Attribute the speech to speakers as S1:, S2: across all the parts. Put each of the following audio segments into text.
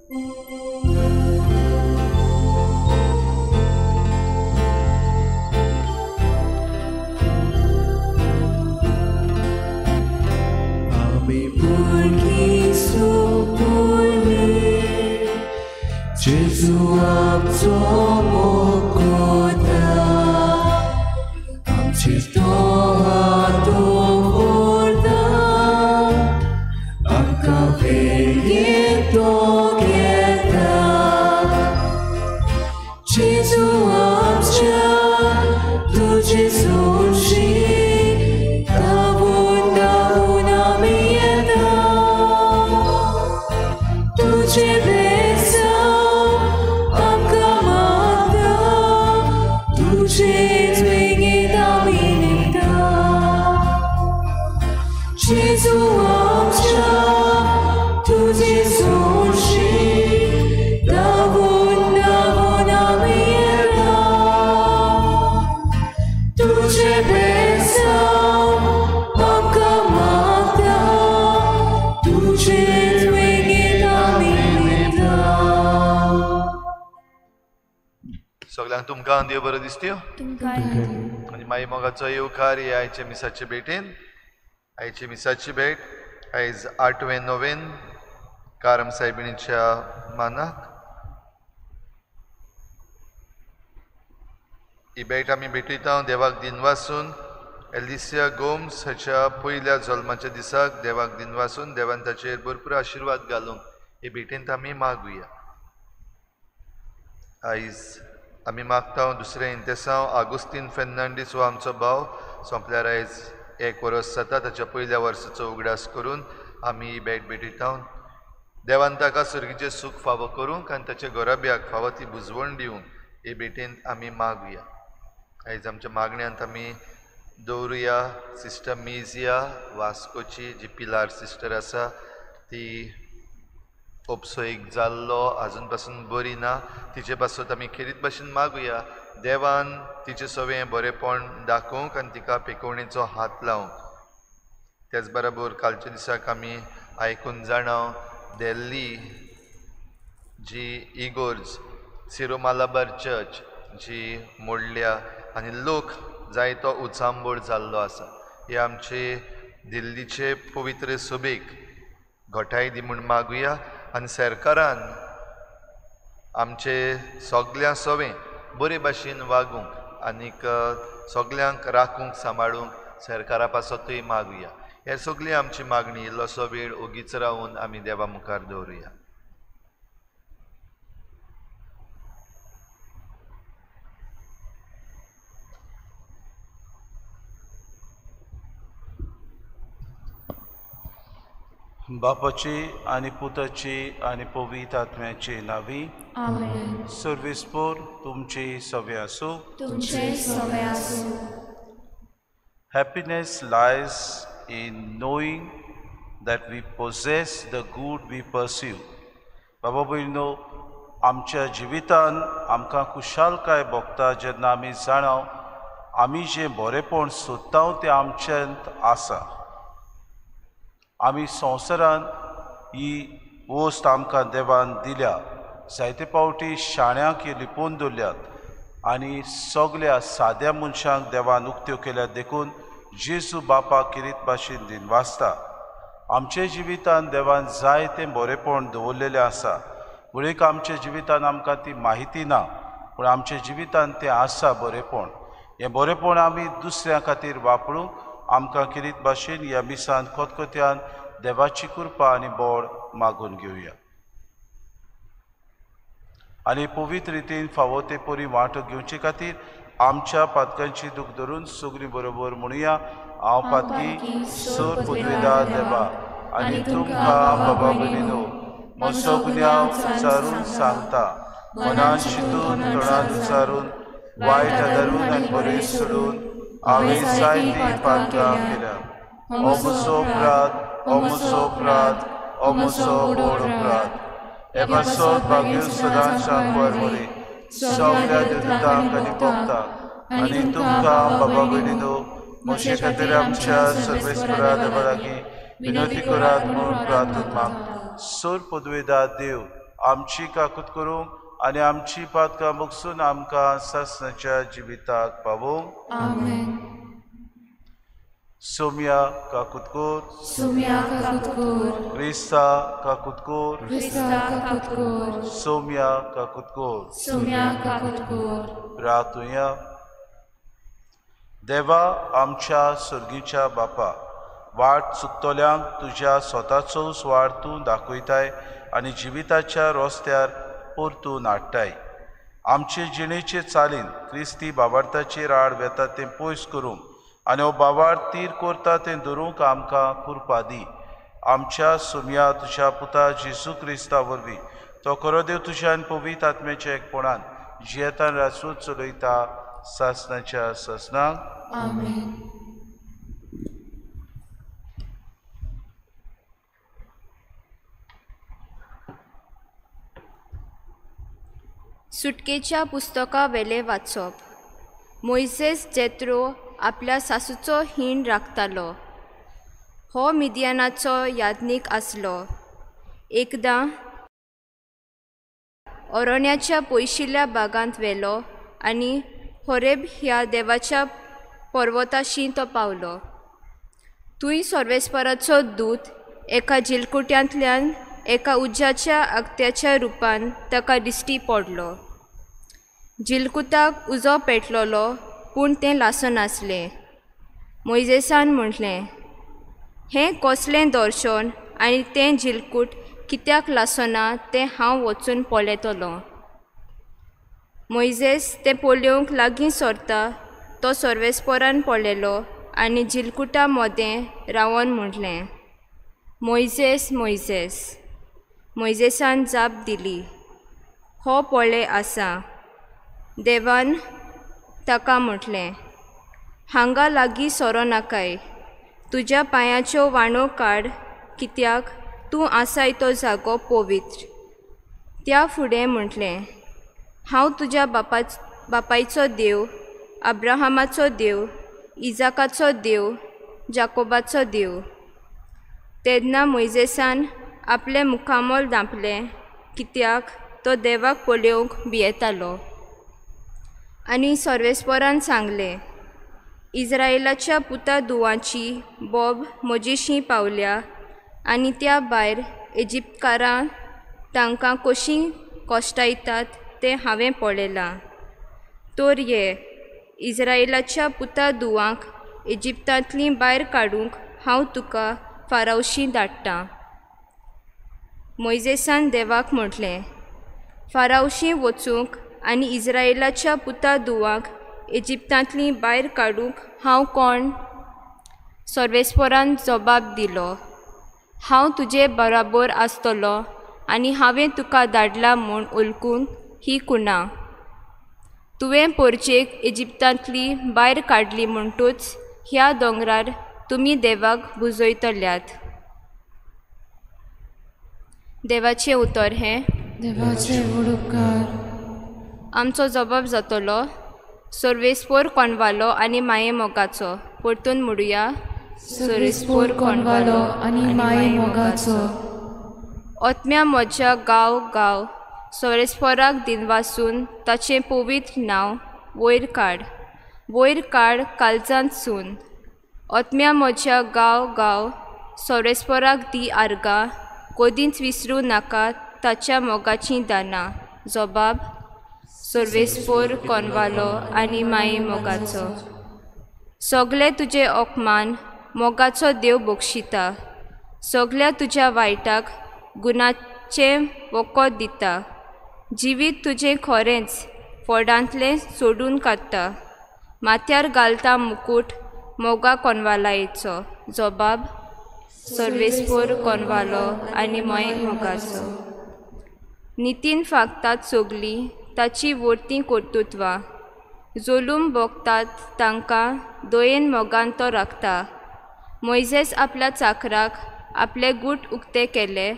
S1: Gesù amco mokoda amci tohato horda amka veyeto geta Gesù amca tu Gesù shi tavuna mieta tu Gesù amca tu Gesù shi davuna mieta tu ce besam amka mata tu ce zwingita mieta
S2: सगळ्यांक तुमकां देव बरो दिसत्यो आनी मागीर मोगाचो येवकार हे आयचे मिसाचे भेटेन आयची मिसाची भेट आयज 8वें 9वें कारम सायबिणीच्या मानाक ही भेट आमी भेटयता देवाक दिनवासून एलिसिया गोम्स हाच्या पयल्या जल्माच्या दिसाक देवाक दिनवासून देवान ताचेर भरपूर आशिर्वाद घालूंक हे भेटेंत आमी मागुया आयज आमी मागता दुसरें इंतेसांव आगुस्तीन फेर्नांडीस हो आमचो भाव सोंपल्यार आयज 1 वर्स जाता ताच्या पयल्या वर्साचो उगडास करून आमी ही भेट भेटयता देवान ताका सर्गीचें सूख फावो करूंक आनी ताच्या गोरब्याक फावो ती बुजवण दिवंक हे भेटेंत आमी मागुया आयज आमच्या मागण्यांत आमी दवरुया सिस्टर मिजिया वास्कोची जी पिलार सिस्टर आसा ती उपसोयीक जाल्लो आजून पासून बरी ना तिचे पासून आमी खेरीत भाशेन मागुया देवान तिचें सगळें बरेंपण दाखोवंक आनी तिका पेकोवणेचो हात लावंक त्याच बरोबर कालच्या दिसाक आमी आयकून जाणाव दिल्ली जी इगोर्ज सिरो मालाबार चर्च जी मोडल्या आनी लोक जायतो उचांबोळ जाल्लो आसा हे आमचे दिल्लीचे पवित्र सभेक घोटाय दी म्हूण मागुया आनी सरकारान आमचे सगळ्या सवें बरे भाशेन वागूंक आनीक सगळ्यांक राखूंक सांबाळूंक सरकारा पासतूय मागुया हे सगळी आमची मागणी इल्लोसो वेळ ओगीच रावून आमी देवा मुखार दवरुया
S3: बापाची आनी पुताची आनी पवित्र आत्म्याची नावी
S4: आमेन
S3: सर्वेस्पोर तुमची सवे आसूं
S4: तुमचे सवे आसूं
S3: Happiness lies in knowing that we possess the good we pursue. बाबा भयणो आमच्या जिवितान आमकां खुशालकाय भोगता जेन्ना आमी जाणाव आमी जें बरेंपण सोदता तें आमच्यांत आसा आमी संवसारान ही वस्त आमकां देवान दिल्या जायते पावटी शाण्यांक ही लिपोवन दवरल्यात आनी सगळ्या साद्या मनशांक देवान उक्त्यो केल्यात देखून जेजू बापाक किरीत भाशेन दिनवासता आमचे जिवितान देवान जायतें बरेंपण दवरलेलें आसा मुळीक आमच्या जिवितान आमकां ती माहिती ना पूण आमच्या जिवितान तें आसा बरेंपण हें बरेंपण आमी दुसऱ्यां खातीर वापरूंक आमकां किरीत भाशेन ह्या मिसान खोतखोत्यान देवाची कृपा आनी बोड मागून घेवया आनी पवित्र रितीन फावो ते परी वांटो घेवचे खातीर आमच्या पातकांची दूख धरून सगळीं बरोबर म्हणुया हांव पातकी सोर पदवेदार देवा आनी तुमकां बाबा भयणीनो म्हजो गुन्यांव विचारून सांगता मनान चिंतून तोंडान विचारून वायट आदारून आनी बरें सोडून हांवें जायतीं पातकां केल्या हो म्हजो अपराध हो म्हजो व्हड अपराध हे पासत भाग्य सदांच बरे सगळ्या देवतांक आनी भक्तांक आनी तुमकां बाबा भयणीनो म्हजे खातीर आमच्या सर्वेस्परा देवा लागीं विनंती करात म्हूण प्रार्थना मागता सोर पदवेदार देव आमची काकूत करूंक आनी आमची पातकां मुगसून आमकां सासणाच्या जिविताक पावोवंक.
S4: आमेन.
S3: सोम्या काकूत कोर.
S4: सोम्या काकूत कोर.
S3: क्रिस्ता काकूत कोर.
S4: क्रिस्ता काकूत कोर.
S3: सोम्या काकूत कोर.
S4: सोम्या काकूत कोर.
S3: प्रार्थुया. देवा आमच्या सुर्गीच्या बापा, वाट चुकतल्यांक तुज्या स्वताचो स्वार तूं दाखयताय आनी जिविताच्या रस्त्यार परतून हाडटाय. आमचे जिणेचे चालीन क्रिस्ती बाबार्थाचेर आड वेता तें पयस करूंक आनी हो बाबार्थ तीर करता तें धरूंक आमकां कृपा दी. आमच्या सोम्या तुज्या पुता जेजू क्रिस्ता वरवीं तो खरो देव तुज्या आनी पवित्र आत्म्याच्या एकपणान जियेतान रासून चलयता सासणाच्या ससनाक.
S4: आमेन.
S5: सुटकेच्या पुस्तका वेले वाचप. मोइसेस जेत्रो आपल्या सासूचो हीण राखतालो. हो मिदियानाचो यादनीक आसलो. एकदां अरण्याच्या पयशिल्ल्या बागांत वेलो आनी होरेब ह्या देवाच्या पर्वताशी तो पावलो. थंय सर्वेस्पराचो दूत एका जिलकुट्यांतल्यान एका उज्याच्या आगत्याच्या रुपान ताका दिश्टी पडलो. जिलकुताक उजो पेटलोलो पूण तें लासन आसलें. मोइसेसान म्हटलें, हें कसलें दर्शन आनी तें जिलकूट कित्याक लासना तें हांव वचून पळयतलों. मोइसेस तें पळोवंक लागीं सरता तो सर्वेस्परान पळयलो आनी जिलकुटा मोदें रावन म्हटलें, मोइसेस मोइसेस. मोइसेसान जाप दिली, हो पळय आसा. देवान ताका म्हटलें, हांगा लागीं सरो नाकाय. तुज्या पांयाच्यो वाणो काड, कित्याक तूं आसाय तो जागो पवित्र. त्या फुडें म्हटलें, हांव तुज्या बापायचो देव, अब्राहमाचो देव, इजाकाचो देव, जाकोबाचो देव. तेन्ना मोइसेसान आपलें मुखामोल धांपलें, कित्याक तो देवाक पळोवंक भियेतालो. आनी सर्वेस्परान सांगलें, इस्रायेलाच्या पुता दुवांची बोब म्हजेशी पावल्या आनी त्या भायर इजिप्तकारां तांकां कशीं कोश्टायतात तें हांवें पळयलां. तर ये इस्रायेलाच्या पुता दुवांक इजिप्तांतलीं भायर काडूंक हांव तुका फारावशी धाडटां. मोइसेसान देवाक म्हटलें, फारावशी वचूंक आनी इस्रायेलाच्या पुता दुवांक इजिप्तांतलीं भायर काडूंक हांव कोण? सर्वेस्परान जबाब दिलो, हांव तुजे बराबर आसतलो आनी हांवें तुका धाडलां म्हूण उलकूंक ही कुणा. तुवें पोरचेक इजिप्तांतली भायर काडली म्हणटूच ह्या दोंगरार तुमी देवाक बुजयतल्यात. देवाचें उतर हें,
S4: देवाचे उपकार.
S5: आमचो जबाब जातलो सर्वेस्पोर कोणवालो आनी माये मोगाचो. परतून म्हणुया,
S4: सर्वेस्पोर कोणवालो आनी माये मोगाचो.
S5: ओतम्या म्हज्या गांव गांव सर्वेस्पोराक दिनवासून ताचें पवित्र नांव वयर काड काळजांत सून. ओतम्या म्हज्या गांव गांव सर्वेस्पोराक दी आर्गां, कदींच विसरूं नाका ताच्या मोगाचीं दानां. जबाब, सर्वेस्पोर कोणवालो आनी माये मोगाचो. सगळे तुजे ओकमान मोगाचो देव बक्षिता. सगळ्या तुज्या वायटाक गुणाचें वखद दिता. जिवीत तुजें खरेंच फोडांतलें सोडून काडटा. माथ्यार घालता मुकूट मोगा कोणवालायेचो. जबाब, सर्वेस्पोर कोणवालो आनी माये मोगाचो. नितीन फागतात सोगलीं ताची वर्तीं कर्तुत्वा. जोलूम भोगतात तांकां दोयेन मोगान तो राखता. मोइसेस आपल्या चाकराक आपले गूट उक्ते केले.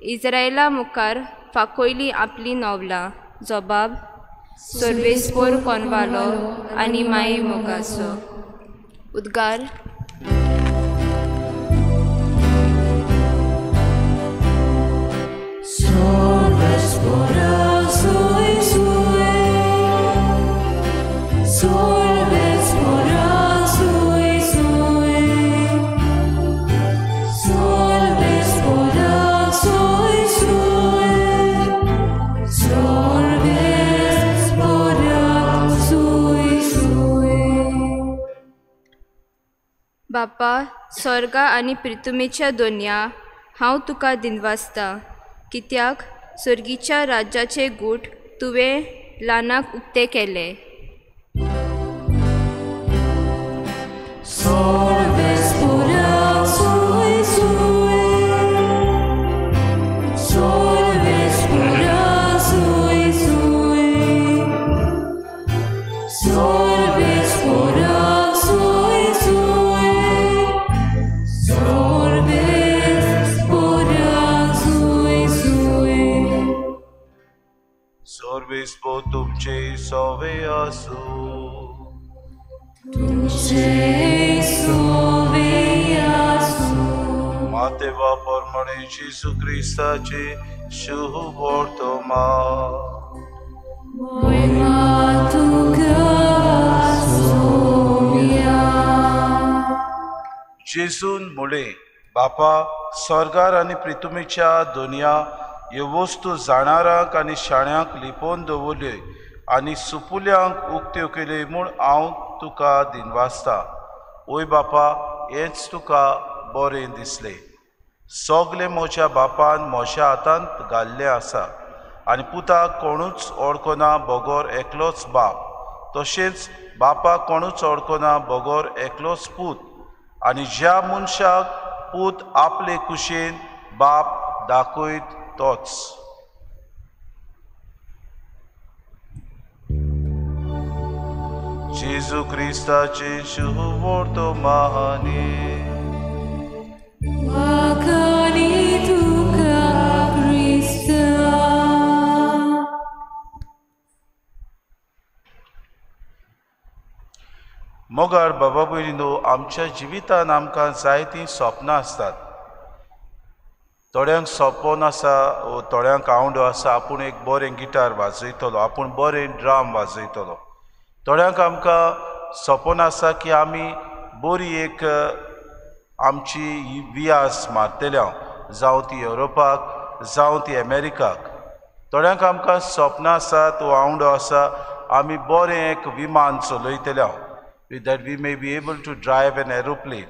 S5: इस्रायेला मुखार फाकोयली आपली नवलां. जबाब, सर्वेस्पोर कोणवालो आनी माये मोगाचो. उद्गार.
S1: Sobre Solves pora sui sui. Solves pora sui sui. Solves pora sui sui.
S5: बापा स्वर्गा आनी पृथ्वीच्या दोनया हांव तुका दिनवासता कित्याक स्वर्गीच्या राज्याचे गूट तुवें ल्हानाक उक्ते केले.
S1: Solves pora sui sui. Solves pora sui sui. Solves pora sui sui. Solves pora sui sui.
S3: Sorvis po tumche sove asu.
S1: Tuce soveasu.
S3: Mateva परमणे Jesu Christaचे शुभ वर्तमा.
S1: Moima tuca sovia.
S3: जेजून मुळे बापा स्वर्गार आनी पृथ्वीच्या दोनया ह्यो वस्तू जाणारांक आनी शाण्यांक लिपोवन दवरल्यो आनी सुपुल्यांक उक्त्यो केल्यो म्हूण हांव तुका दिनवासता. ओय बापा हेंच तुका बरें दिसलें. सगलें म्हज्या बापान म्हज्या हातांत घाल्लें आसा आनी पुताक कोणूच ओळखना बगोर एकलोच बाप. तशेंच बापाक कोणूच ओळखना बगोर एकलोच पूत आनी ज्या मनशाक पूत आपले कुशेन बाप दाखयत तोच. जेजू क्रिस्ताचे शुभ वर्तमाने.
S1: Wakani tuca Christa.
S3: मोगार बाबा भयणीनो आमच्या जिवितान आमकां जायतीं स्वप्नां आसतात. थोड्यांक सपन आसा थोड्यांक आवडो आसा आपूण एक बरें गिटार वाजयतलो आपूण बरें ड्राम वाजयतलो. थोड्यांक आमकां सपन आसा की आमी बरी एक आमची वियास मारतले हांव जावं ती युरोपाक जावं ती अमेरिकाक. थोड्यांक आमकां सपनां आसात वो आवडो आसा आमी बरें एक विमान चलयतले हांव that we may be able to drive an aeroplane.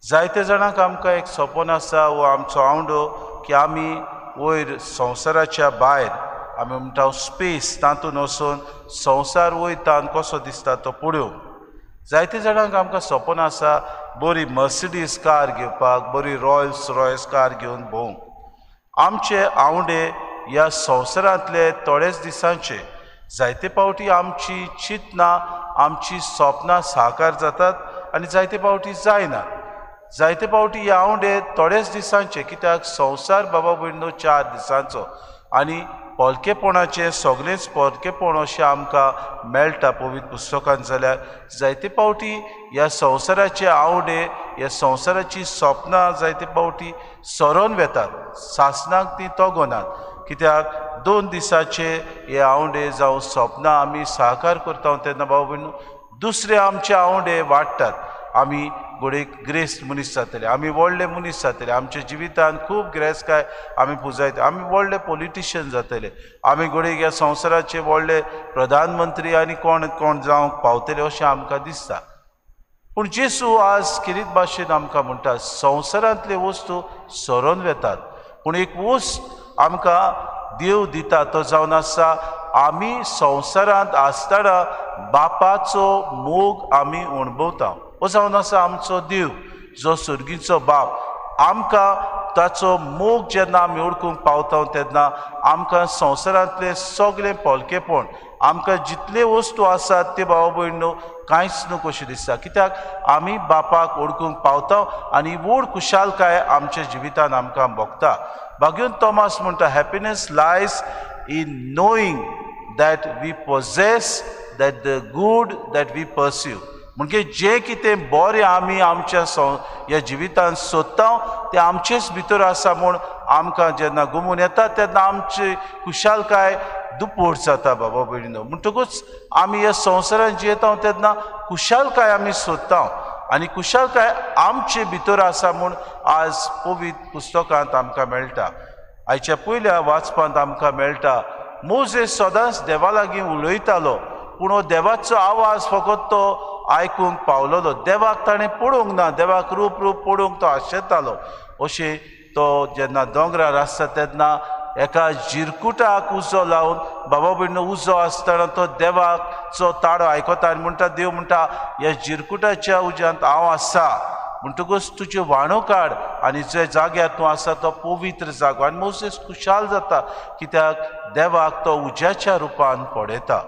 S3: जायते जाणांक आमकां एक सपन आसा वो आमचो आवडो की आमी वयर संवसाराच्या भायर आमी म्हणटा स्पेस तातूंत वचून संवसार वयतान कसो दिसता तो पळोवंक. जायते जाणांक आमकां सपन आसा बरी मर्सिडीज कार घेवपाक बरी रॉयल्स कार घेवन भोवंक. आमचे आवडे ह्या संवसारांतले थोडेच दिसांचे. जायते फावटी आमची चिंतना आमची स्वप्नां साकार जातात आनी जायते फावटी जायनात. जायते फावटी ह्या आवडे थोडेच दिसांचे कित्याक संवसार बाबा भयणो 4 दिसांचो आनी पोलकेपणाचें सगळेंच पोलकेपण अशें आमकां मेळटा पवित्र पुस्तकांत. जाल्यार जायते फावटी ह्या संवसाराचे आवडे ह्या संवसाराची स्वप्नां जायते फावटी सरोन वेतात सासणाक ती तोगोनात. कित्याक 2 दिसाचे हे आवडे जावं स्वप्नां आमी साकार करता तेन्ना बाबा भयणो दुसरे आमचे आवडे वाडटात. आमी घोडयेक ग्रेस्त मनीस जातले आमी व्हडले मनीस जातले आमच्या जिवितान खूब गिरेस्तकाय आमी पुजायता आमी व्हडले पॉलिटिशियन जातले आमी घोडयेक ह्या संवसाराचे व्हडले प्रधानमंत्री आनी कोण कोण जावंक पावतले अशें आमकां दिसता. पूण जेसू आज किरीत भाशेन आमकां म्हणटा संवसारांतल्यो वस्तू सरोन वेतात पूण एक वस्त आमकां देव दिता तो जावन आसा आमी संवसारांत आसतना बापाचो मोग आमी अणभवता. हो जावन आसा आमचो देव जो सर्गीचो बाप. आमकां ताचो मोग जेन्ना आमी ओळखूंक पावता तेन्ना आमकां संवसारांतलें सगळें पोलकेपण आमकां जितले वस्तू आसात ते बाबा भयणो कांयच न्हू कशें दिसता कित्याक आमी बापाक ओळखूंक पावता आनी व्हड खुशालकाय आमच्या जिवितान आमकां भोगता. भाग्योन तोमास म्हणटा happiness lies in knowing that we possess that the good that we pursue. म्हणजे जें कितें बरें आमी आमच्या ह्या जिवितान सोदता तें आमचेच भितर आसा म्हूण आमकां जेन्ना गमून येता तेन्ना आमची खुशालकाय दुप्पट जाता बाबा भयणीनो. म्हणटकूच आमी ह्या संवसारांत जियेता तेन्ना खुशालकाय आमी सोदता आनी खुशालकाय आमचे भितर आसा म्हूण आज पवित्र पुस्तकांत आमकां मेळटा. आयच्या पयल्या वाचपांत आमकां मेळटा मोजेस सदांच देवा लागीं उलयतालो पूण हो देवाचो आवाज फकत तो आयकूंक पावलोलो. देवाक ताणें पळोवंक ना, देवाक रूप पळोवंक तो आशेतालो. अशें तो जेन्ना दोंगरार आसता तेन्ना एका जिरकुटाक उजो लावन बाबा भयणीनो उजो आसतना तो देवाचो ताळो आयकता आनी म्हणटा, देव म्हणटा ह्या जिरकुटाच्या उज्यांत हांव आसा म्हणटकूच तुज्यो वाणो काड आनी जे जाग्यार तूं आसा तो पवित्र जागो. आनी मोसेस खुशाल जाता कित्याक देवाक तो उज्याच्या रुपान पळयता.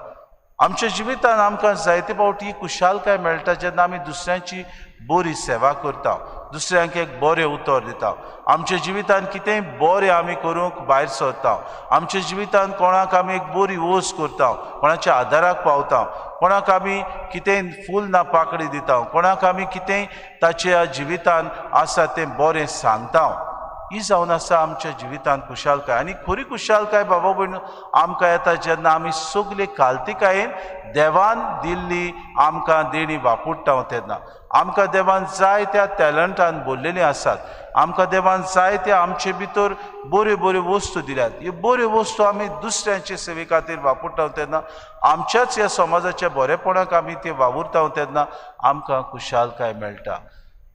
S3: आमच्या जिवितान आमकां जायते फावटी खुशालकाय मेळटा जेन्ना आमी दुसऱ्यांची बरी सेवा करता, दुसऱ्यांक एक बरें उतर दिता. आमच्या जिवितान कितेंय बरें आमी करूंक भायर सरता. आमच्या जिवितान कोणाक आमी एक बरी वोस करता, कोणाच्या आदाराक पावता, कोणाक आमी कितेंय फूल ना पाकळी दिता, कोणाक आमी कितेंय ताच्या जिवितान आसा तें बरें सांगता. ही जावन आसा आमच्या जिवितान खुशालकाय. आनी खरी खुशालकाय बाबा भयण आमकां येता जेन्ना आमी सगळे खालतीकायेन देवान दिल्ली आमकां देणी वापरता तेन्ना. आमकां देवान जायत्या टॅलंटान भरलेलीं आसात. आमकां देवान जायत्या आमचे भितर बऱ्यो बऱ्यो वस्तू दिल्यात. ह्यो बऱ्यो वस्तू आमी दुसऱ्यांचे सेवे खातीर वापरता तेन्ना, आमच्याच ह्या समाजाच्या बरेपणाक आमी ते वावुरता तेन्ना आमकां खुशालकाय मेळटा.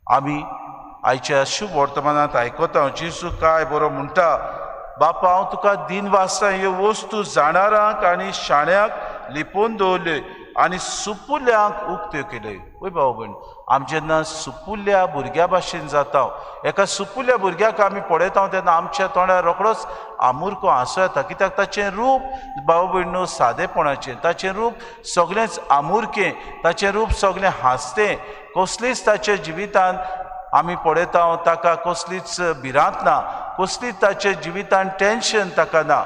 S3: आमी आयच्या शुभ वर्तमानांत आयकता जेजू काय बरो म्हणटा, बापा हांव तुका दिनवासा ह्यो वस्तू जाणारांक आनी शाण्यांक लिपोवन दवरल्यो आनी सुपुल्यांक उक्त्यो केल्यो. वय बाबा भयण, आमी जेन्ना सुपुल्ल्या भुरग्या भाशेन जाता, एका सुपुल्ल्या भुरग्याक आमी पळयता तेन्ना आमच्या तोंडार रोखडोच आमुर्को हांसो येता. कित्याक ताचें रूप बाबा भयण सादेपणाचें, ताचें रूप सगळेंच आमुर्कें, ताचें रूप सगळें हांसतें. कसलीच ताच्या जिवितान आमी पळयता ताका कसलीच भिरांत ना, कसलीच ताच्या जिवितान टेन्शन ताका ना.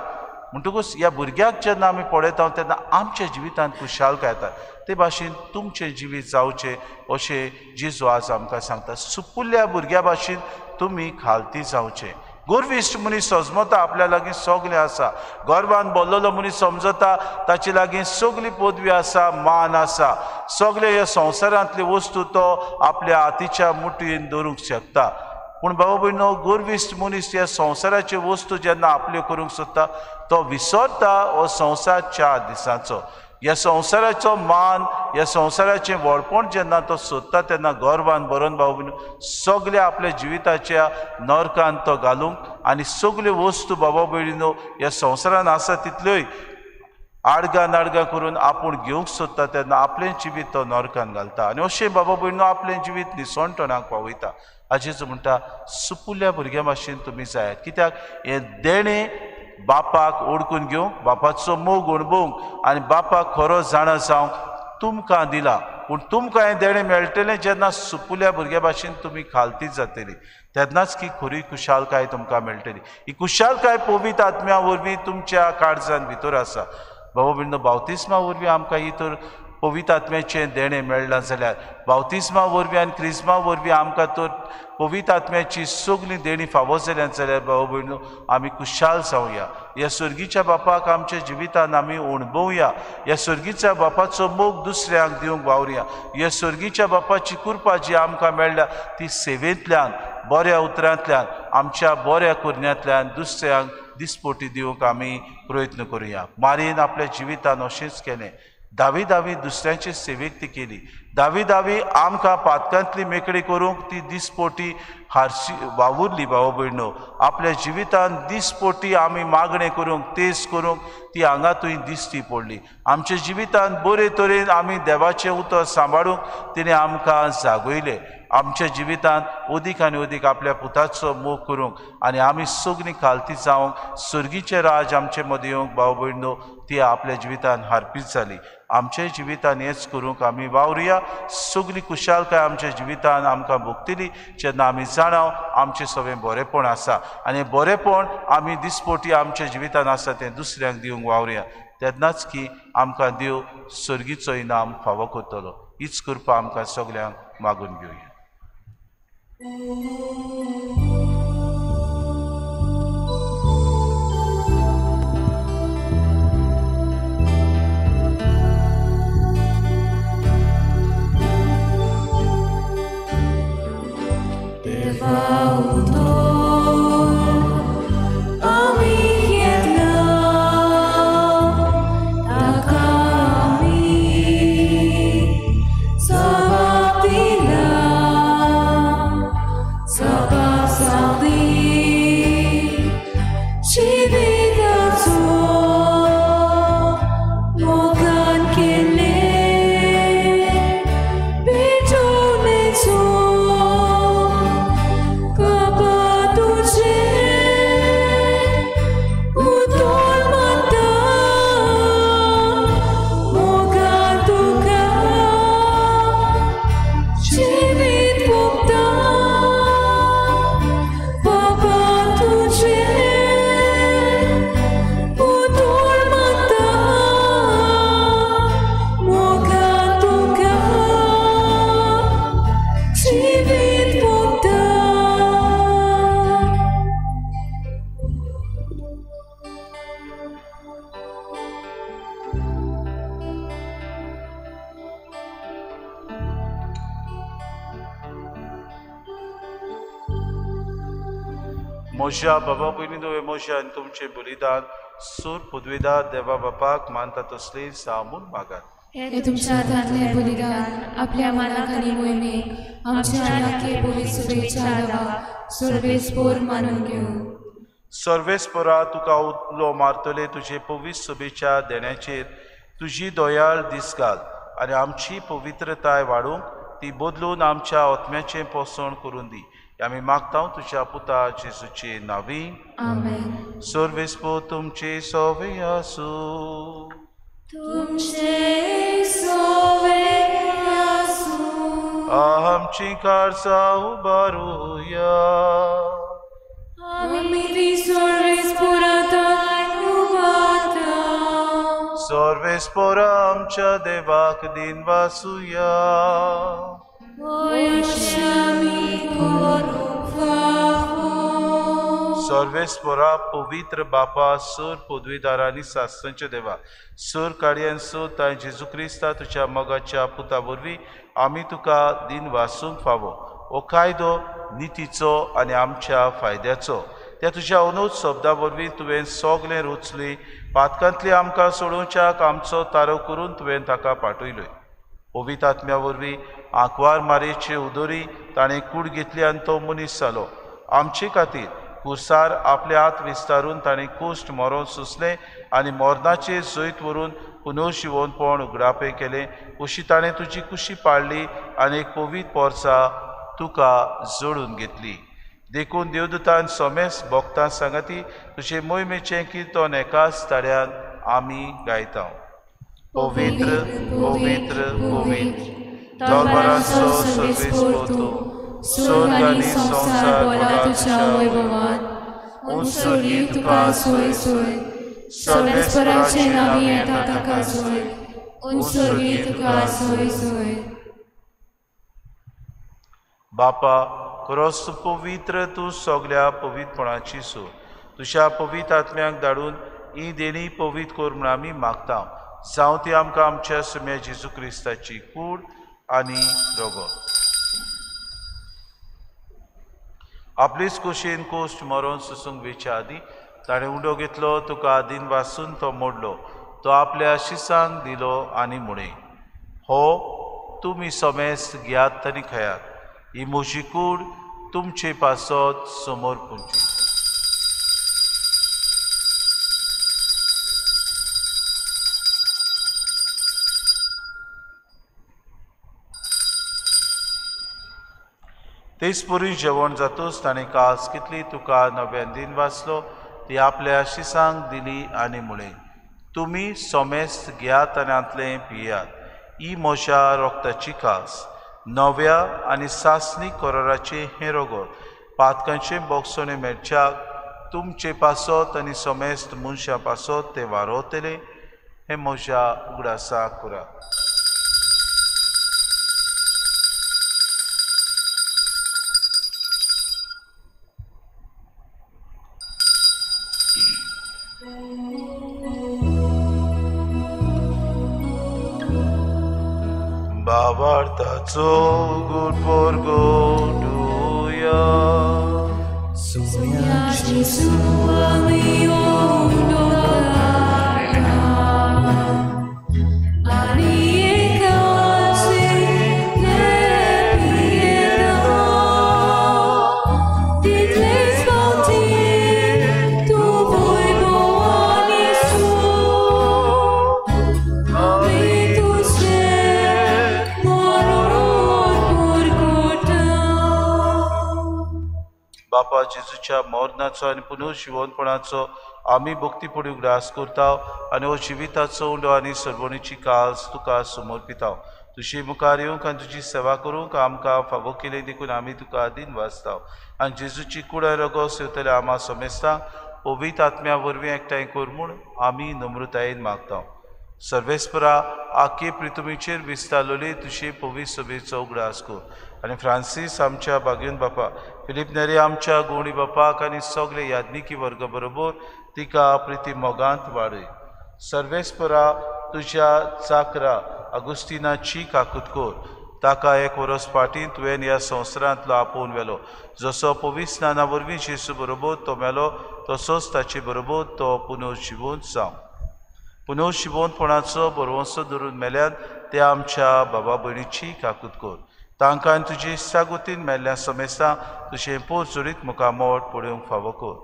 S3: म्हणटकूच ह्या भुरग्याक जेन्ना आमी पळयता तेन्ना आमच्या जिवितान खुशालकाय येता. ते भाशेन तुमचें जिवीत जावचें अशें जेजू आज आमकां सांगता. सुपुल्ल्या भुरग्या भाशेन तुमी खालती जावचें. गर्विश्ट मनीस समजता आपल्या लागीं सगलें आसा, गर्वान भरलेलो मनीस समजता ताचे लागीं सगली पदवी आसा, मान आसा, सगळे ह्या संवसारांतल्यो वस्तू तो आपल्या हातीच्या मुठयेन दवरूंक शकता. पूण बाबा भयणो, गर्विश्ट मनीस ह्या संवसाराच्यो वस्तू जेन्ना आपल्यो करूंक सोदता तो विसरता हो संवसार 4 दिसांचो. ह्या संवसाराचो मान, ह्या संवसाराचें व्हडपण जेन्ना तो सोदता तेन्ना गर्वान भरून बाबा भयणो सगल्या आपल्या जिविताच्या नरकांत तो घालूंक आनी सगल्यो वस्तू बाबा भयणीनो ह्या संवसारान आसा तितल्योय आडगां करून आपूण घेवंक सोदता तेन्ना आपलें जिवीत तो नरकान घालता. आनी अशें बाबा भयणो आपलें जिवीत निसणटणाक पावयता. हाजेच म्हणटा सुपुल्ल्या भुरग्या भाशेन तुमी जायात. कित्याक हें देणें बापाक ओळखून घेवंक, बापाचो मोग अणभवंक आनी बापाक खरो जाणा जावंक तुमकां दिला. पूण तुमकां हें देणें मेळटलें जेन्ना सुपुल्या भुरग्या भाशेन तुमी खालती जातलीं, तेन्नाच की खरी खुशालकाय तुमकां मेळटली. ही खुशालकाय पवित्र आत्म्या वरवीं तुमच्या काळजान भितर आसा. बाबा भयणो, बावतिस्मा वरवीं आमकां ही तर पवित्र आत्म्याचें देणें मेळ्ळां जाल्यार बावतिस्मा वरवीं आनी क्रिस्मा वरवीं आमकां तर पवित्र आत्म्याची सगळीं देणी फावो जाल्यात जाल्यार बाबा भयणो आमी खुशाल जावया. ह्या सर्गीच्या बापाक आमच्या जिवितान आमी अणभवया. ह्या सर्गीच्या बापाचो मोग दुसऱ्यांक दिवंक वावरया. ह्या सर्गीच्या बापाची कृपा जी आमकां मेळ्ळ्या ती सेवेंतल्यान, बऱ्या उतरांतल्यान, आमच्या बऱ्या करण्यांतल्यान दुसऱ्यांक दिसपोटी दिवंक आमी प्रयत्न करुया. मारीन आपल्या जिवितान अशेंच केलें. दावी दुसऱ्यांचे सेवेक ती केली. दावी आमकां पातकांतली मेकळी करूंक ती दिसपोटी हारशी वावुरली. बाबा भयणो, आपल्या जिवितान दिसपोटी आमी मागणें करूंक, तेस करूंक ती हांगातूय दिसती पडली. आमच्या जिवितान बरे तरेन आमी देवाचें उतर सांबाळूंक तिणें आमकां जागयलें. आमच्या जिवितान अदीक आनी अदीक आपल्या पुताचो मोग करूंक आनी आमी सगळीं खालती जावंक सर्गीचें राज आमचे मदीं येवंक बाबा भयणो ती आपल्या जिवितान हार्पीत जाली. आमच्या जिवितान हेच करूंक आमी वावरया. सगळी खुशालकाय आमच्या जिवितान आमकां भोगतली जेन्ना आमी जाणाव आमचें सगळें बरेपण आसा आनी बरेपण आमी दिसपोटी आमच्या जिवितान आसा तें दुसऱ्यांक दिवंक वावरया. तेन्नाच की आमकां देव सर्गीचो इनाम फावो करतलो. हीच कृपा आमकां सगळ्यांक मागून घेवया. मोशा बाबा पयलीं हे मोशा आनी तुमचें बलिदान सूर पदवीदार देवा बापाक मानता तसले सामून मागात.
S4: हे तुमच्या हातांतले बलिदान आपल्या मनाक आनी मोहिमेक आमच्या आखे बोली शुभेच्छा दावा सर्वेस्पोर मानून घेऊ.
S3: सर्वेस्परा तुका उलो मारतले तुजे पवित्र शुभेच्छा देण्याचेर तुजी दोयाळ दीस घाल आनी आमची पवित्रताय वाडूंक ती बदलून आमच्या आत्म्याचें पोसण करून दी. आमी मागता तुज्या पुता जेजूचे नांवी.
S4: आमेन.
S3: सर्वेस्पो तुमचे सोवे आसूं.
S1: तुमचे सोवे आसूं.
S3: आमची कारसा उबारूया.
S1: आमी सर्वेस्पोरांताय उबारता.
S3: सर्वेस्पोरा आमच्या देवाक दिन वासुया.
S1: आमी करूंक फावो.
S3: सर्वेस्पोरा पवित्र बापा सर पदवीदारांनी सासणांच्या देवा सर काडयान सोद ताय जेजू क्रिस्ता तुज्या मोगाच्या पुता वरवीं आमी तुका दिन वासूंक फावो. हो कायदो नितीचो आनी आमच्या फायद्याचो. त्या तुज्या अनूच शब्दा वरवीं तुवें सगलें रुचली पातकांतली आमकां सोडोवच्याक आमचो तारो करून तुवें ताका पाठयलोय. पवित्र आत्म्या वरवीं आंकवार मारेचे उदोरी ताणें कूड घेतली आनी तो मनीस जालो. आमचे खातीर कुर्सार आपले हात विस्तारून ताणें कुश्ट मरोन सुसलें आनी मोरनाचे जैत व्हरून पुनर्जिवनपण उगडापे केलें. अशी ताणें तुजी कुशी पाळली आनी एक पवित्र पोरसा तुका जोडून घेतली. देखून देवदूतान सोमेस भोगतां सांगाती तुजे मोहिमेचें किर्तन एकाच ताड्यान आमी गायता. पवित्र पवित्र पवित्र दरबाराचो सर्वेस्पो तूं. स्वर्ग आनी संसार बोला तुज्या वैभवान. उंचोली तुका सोय सोय. सर्वेस्पराचे नांवी येता ताका सोय. उंचोली तुका सोय सोय. बापा खरोच पवित्र तूं सगल्या पवित्रपणाची सो. तुज्या पवित्र आत्म्याक धाडून ही देणी पवित्र कर म्हूण आमी मागता. जावं ती आमकां आमच्या सुम्या जेजू क्रिस्ताची कूड आनी रोगो. आपलीच कुशीन कोश्ट मरोन सुसूंक वेच्या आदी ताणें उंडो घेतलो तुका दिन वासून तो मोडलो. तो आपल्या शिसांक दिलो आनी म्हणे हो तुमी सोमेस घेयात आनी खयात. ही म्हजी कूड तुमचे पासत समोर पुंची. तेच पुरी जेवण जातूच ताणें कास कितली तुका नव्यान दिन वाचलो ती आपल्या शिसांक दिली आनी म्हळें तुमी सोमेस घेयात आनी आंतलें पियात. ही म्हज्या रोगताची कास. नव्या आनी सासणी कोराराचे हें रोगोत पातकांचें बोगसोणें मेळच्याक तुमचे पासत आनी सोमेस्त मनशां पासत ते वारोतले. हें म्हज्या उगडासा कुरा. Bavartazo good for goduya.
S1: Sonia Jesu ami ondokara. Ani ekasi lepiena. Ditles vanti tu voi boani su. Ami tu se
S3: बापा जेजूच्या मरणाचो आनी पुनर्जिवनपणाचो आमी भक्तीपडी ग्रास करता आनी हो जिविताचो उंडो आनी सर्वणीची कास तुका समर्पिता. तुजी मुखार येवंक आनी तुजी सेवा करूंक आमकां फावो केले देखून आमी तुका दिन वाचता आनी जेजूची कुडाय रगो सेवतले आमा समेस्ता पवित्र आत्म्या वरवीं एकठांय कर म्हूण आमी नम्रतायेन मागता. सर्वेस्परा आखे प्रितुमीचेर विस्तारलोली तुजे पवित्र सभेचो उगडास कर आनी फ्रांसीस आमच्या बागेन बापा फिलीप नेरी आमच्या गोवणी बापाक आनी सगळे याज्ञिकी वर्ग बरोबर तिका प्रिती मोगांत वाडय. सर्वेस्परा तुज्या चाकरा अगुस्तिनाची काकूत कर. ताका एक वरस फाटीं तुवें ह्या संवसारांतलो आपोवन व्हेलो. जसो पवित्र स्नाना वरवीं जेजू बरोबर तो मेलो तसोच ताचे बरोबर तो पुनर्जिवंत जावं. पुनर्जिवंतपणाचो बरोवंसो धरून मेल्यान ते आमच्या बाबा भयणीची काकूत कर. तांकां तुजी इश्टागोतीन मेल्ल्या समेस्तां तुजें पोरजोरीत मुखामोड पळोवंक फावो कर.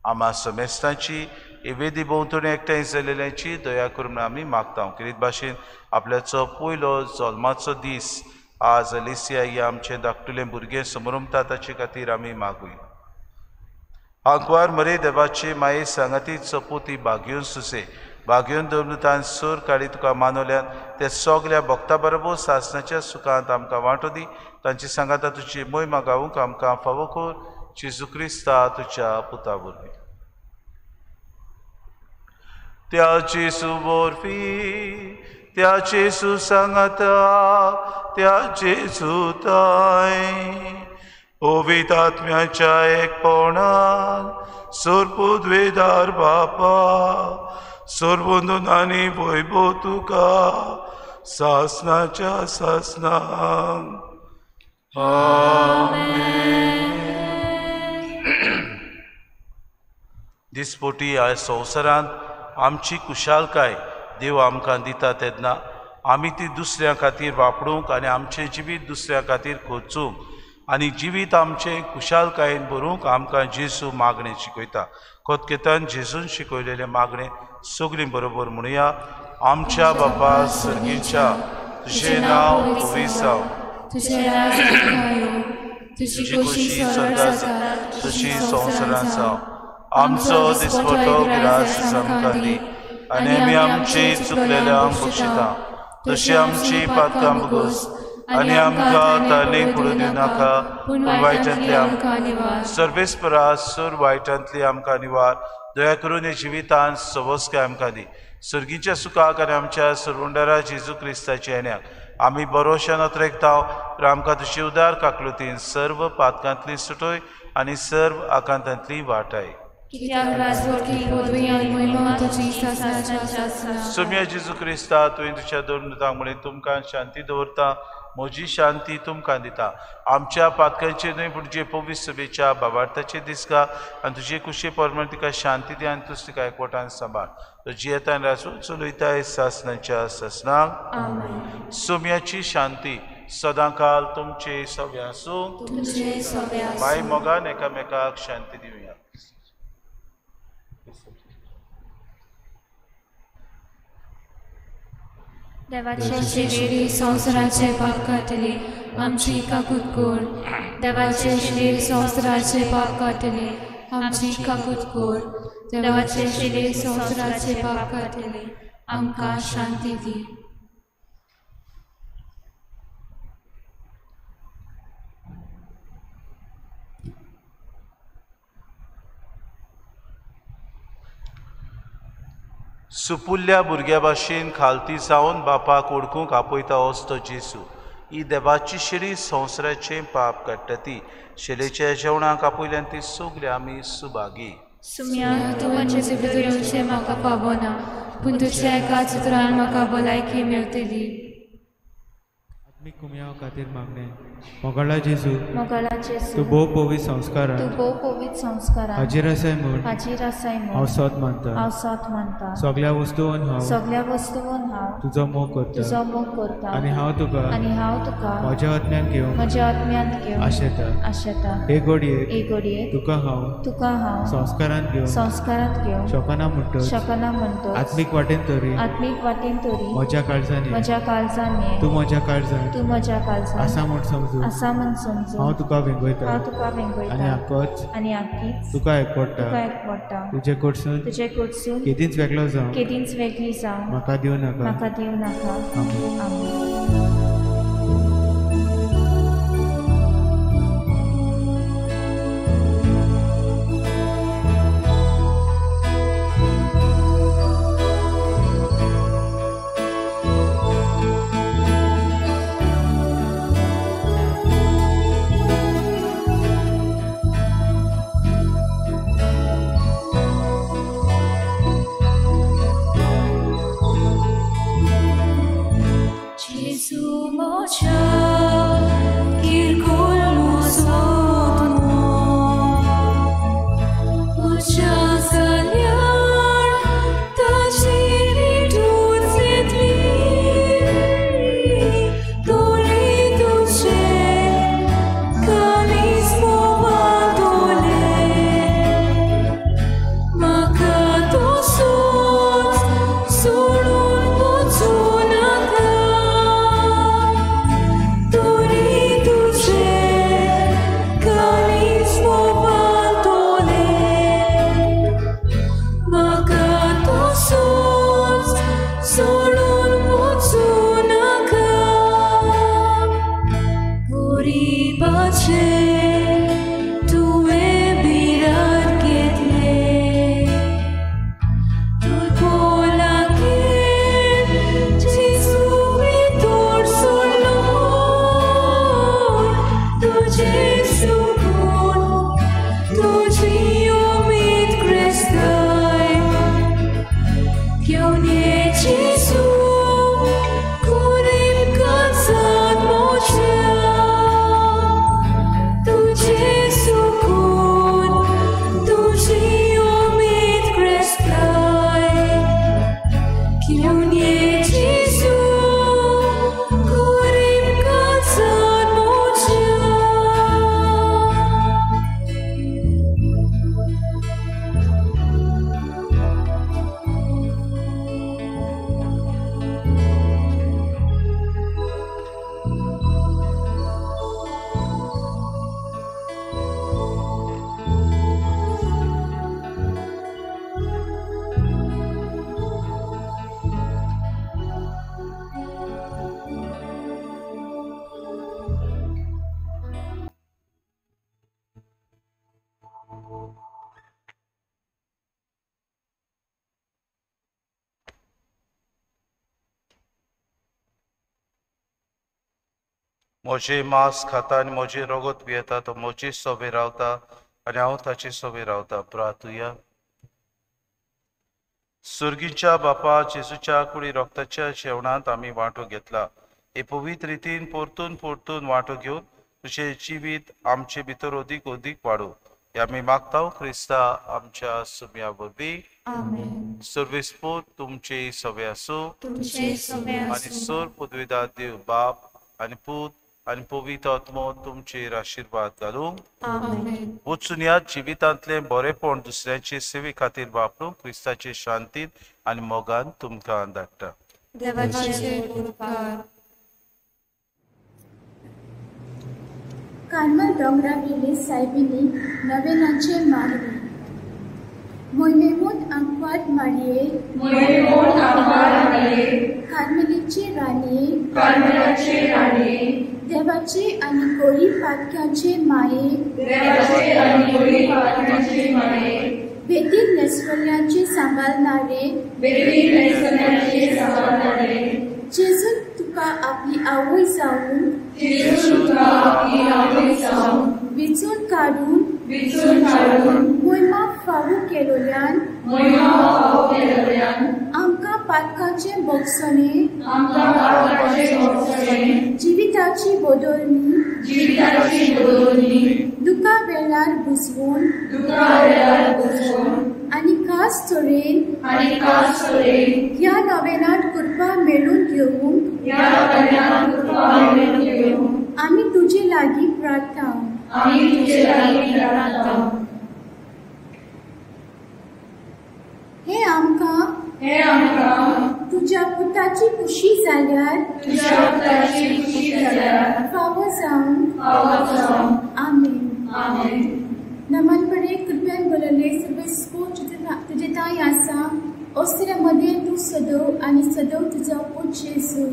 S3: आम्हा समेस्तांची एवेदी भोंवतणी एकठांय जालेल्यांची दया करून आमी मागता. कितें भाशेन आपल्याचो पयलो जल्माचो दीस आज अलिसिया ही आमचें धाकटुलें भुरगें समोरमता ताचे खातीर आमी मागूय. आंकवार मरे देवाची माये सांगाती चपूती भाग्योन सुसे भाग्योन दवरतान सूर काडी तुका मानवल्यान ते सगल्या भक्ता बरोबर सासणाच्या सुखांत आमकां वांटो दी. तांची सांगाता तुजी मोहिमा गावूंक आमकां फावो कर. जेजू क्रिस्ता तुज्या पुता वरवीं. त्या जेजू वरवीं त्या जेजू सांगाता त्या जेजू ताय पवित्र आत्म्याच्या एकपणान सोरपुद्वेदार बापा सोरबंदून आनी वैभव तुका सासणाच्या सासणांक. दिसपोटी ह्या संवसारांत आमची कुशालकाय देव आमकां दिता तेन्ना आमी ती दुसऱ्या खातीर वापरूंक आनी आमचें जिवीत दुसऱ्या खातीर खर्चूंक आनी जिवीत आमचें कुशालकायेन भरूंक आमकां जेजू मागणें शिकयता. खोतकेतान जेजून शिकयलेलें मागणें सगळीं बरोबर म्हणुया. आमच्या बापा सर्गीच्या तुजें नांव पवित्र जावं.
S4: तुजें राज येवं. तुजी खोशी स्वर्गांत जाता
S3: तशी संवसारांत जावं. आमचो दिसपटो गिरास आमकां दी आनी आमी आमची चुकलेल्यांक बक्षिता तशी आमची पातकां बगोस आनी आमकां तारणेक पडूं दिवं नाका पूण वायटांतली आमकां निवार. सर्वेस्परा सूर वायटांतली आमकां निवार. दया करून हे जिवितांत सवस्काय आमकां दी. सर्गीच्या सुखाक आनी आमच्या सर्वंडरा जेजू क्रिस्ताच्या येण्याक आमी बरोशान अत्रेकताव. आमकां तुजी उदार काकलुतीन सर्व पातकांतली सुटोय आनी सर्व आकांतांतली वाटाय.
S4: कित्याक राजवटी पदवी आनी महिमा तुजी सासणाच्या आसना.
S3: सोम्या जेजू क्रिस्ता तुवें तुज्या दोरनुतांक म्हळें तुमकां शांती दवरता म्हजी शांती तुमकां दिता. आमच्या पातकांचेर न्हय पूण तुजे पवित्र सभेच्या बाबार्थाचे दिसका आनी तुजे कुशे परमण तिका शांती दी आनी तुज तिका एकवटान सांबाळ. तुजी येता आनी रासून चलयताय सासणाच्या सासणाक. सोम्याची शांती सदां काल तुमचे सव्या आसूं. माय मोगान एकामेकाक शांती दिवया.
S4: देवाचे शरीर संवसाराचे पाप काडटली आमची काकूत कोर. देवाचे शरीर संवसाराचे पाप काडटली आमची काकूत कोर. देवाचे शरीर संवसाराचे पाप काडटली आमकां शांती दी.
S3: सुपुल्ल्या भुरग्या भाशेन खालती जावन बापाक ओळखूंक आपयता असतो जेजू. ही देवाची शिरी संवसाराचें पाप काडटा ती. शेलेच्या जेवणाक आपयल्यान ती सगळी आमी सुभागी.
S4: सुम्या तूं म्हजे जिवीत म्हाका पावना पूण तुज्या एकाच उतरान म्हाका भलायकी मेळटली.
S6: आत्मीक कुमयाव खातीर मागणें. मोगाळा जेजू
S7: मोगाळा जेजू
S6: तूं भोव पवित्र संस्कारान
S7: तूं भोव पवित्र संस्कारान
S6: हाजीर आसाय म्हूण
S7: हांव
S6: सत मानता.
S7: मानता.
S6: सगल्या वस्तून
S7: सगल्या वस्तूंन हांव
S6: तुजो मोग करता
S7: मोग करता
S6: आनी हांव तुका म्हज्या आत्म्यान घेवन आशेता. हे घडये तुका हांव संस्कारांत घेवन शोकना म्हणटच आत्मीक वाटेन तरी म्हज्या काळजांनी तूं म्हज्या काळजांत आसा म्हूण समजून हांव तुका वेंगयता आनी आख्खीच तुका एकवटा. तुजे कडसून केदींच वेगळो जावं म्हाका दिवं नाका.
S4: Jesus.
S1: Gesù mocia, kirkul swatmo, mocia sanyar, tajiri tut setli, tori tuche, kalismo vadole, makato sot, solun potsunaka, tori tuche, kalismo vadole, makato sot, solun potsunaka, Puri bache, tuwe birat ketle, tut polake, Jesu vitor solon, tu Jesu kun, tu Dio mit Christai, Kionie Jesu, kurim katsat mocha, tu Jesu kun, tu Dio mit Christai, Kionie Jesu, kurim katsat mocha.
S3: म्हजे मांस खाता आनी म्हजे रगत पियेता तो म्हजे सोबे रावता आनी हांव ताचे सोबे रावता. प्रार्थुया. सुर्गीच्या बापा जेजूच्या कुडी रक्ताच्या जेवणांत आमी वांटो घेतला. हे पवित्र रितीन परतून परतून वांटो घेवन तुझे जिवीत आमचे भितर अदीक अदीक वाडो. हे आमी मागता क्रिस्ता आमच्या सुम्या वरवीं. सर्वेस्पोत तुमचे सोबे आसूं आनी सर पदवीदार देव बाप आनी पूत आनी पवित्र आत्मो तुमचेर आशिर्वाद घालूं. वचून ह्या जिवितांतले बरेपण दुसऱ्याचे सेवे खातीर वापरूंक क्रिस्ताचे शांतीन आनी मोगान तुमकां धाडटा.
S8: कार्मल दोंगरा गेले सायबिनी नवेनाचे मागणी मोयमेमूत आंकवाद माडये कार्मेलीचे राणे देवाचे आनी गोडी पातक्यांचे माये बेदीक नेस्वल्यांचे सांबाळणारे जेजू तुका आपली आवय जावन विचून काडून मोयमा फावू केलोल्यान आमकां पातकांचे बोगसणे जिविताची बदलणी दुका वेळार बुजवून आनी खास तरेन ह्या नवेनात कृपा मेळून घेवंक आमी तुजे लागीं प्रार्थना. हे आमकां तुज्या पुताची खुशी जाल्यार फावो जावं. आमेन. नमन बरे कृपेन बरयले सर्वे स्पोर्ट तुजे ताई आसा ओस्त्रे मध्ये तू सदव आनी सदव तुजो पूत जेजू.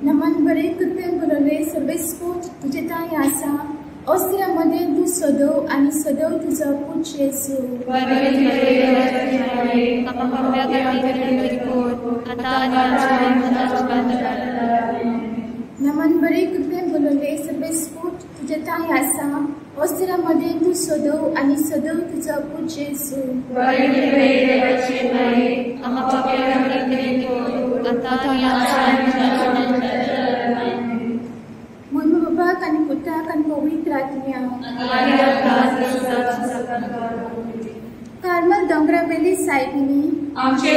S8: नमन बरे कृपेन बरयले सर्वे स्पोर्ट तुजे ताई आसा ओस्त्रे मध्ये तू सदव आनी सदव तुजो पूत जेजू. नमन बरे कृपेन बरयले सर्वे स्पोर्ट तुजे ताई आसा ओस्तिरामध्ये तू सोदव आणि सदव तुझा पूज्य येसू म्हणून बाबाक आणि पुताक आणि पवित्र आत्म्याक कार्मल दोंगरा वेली सायबिनी
S1: आमचे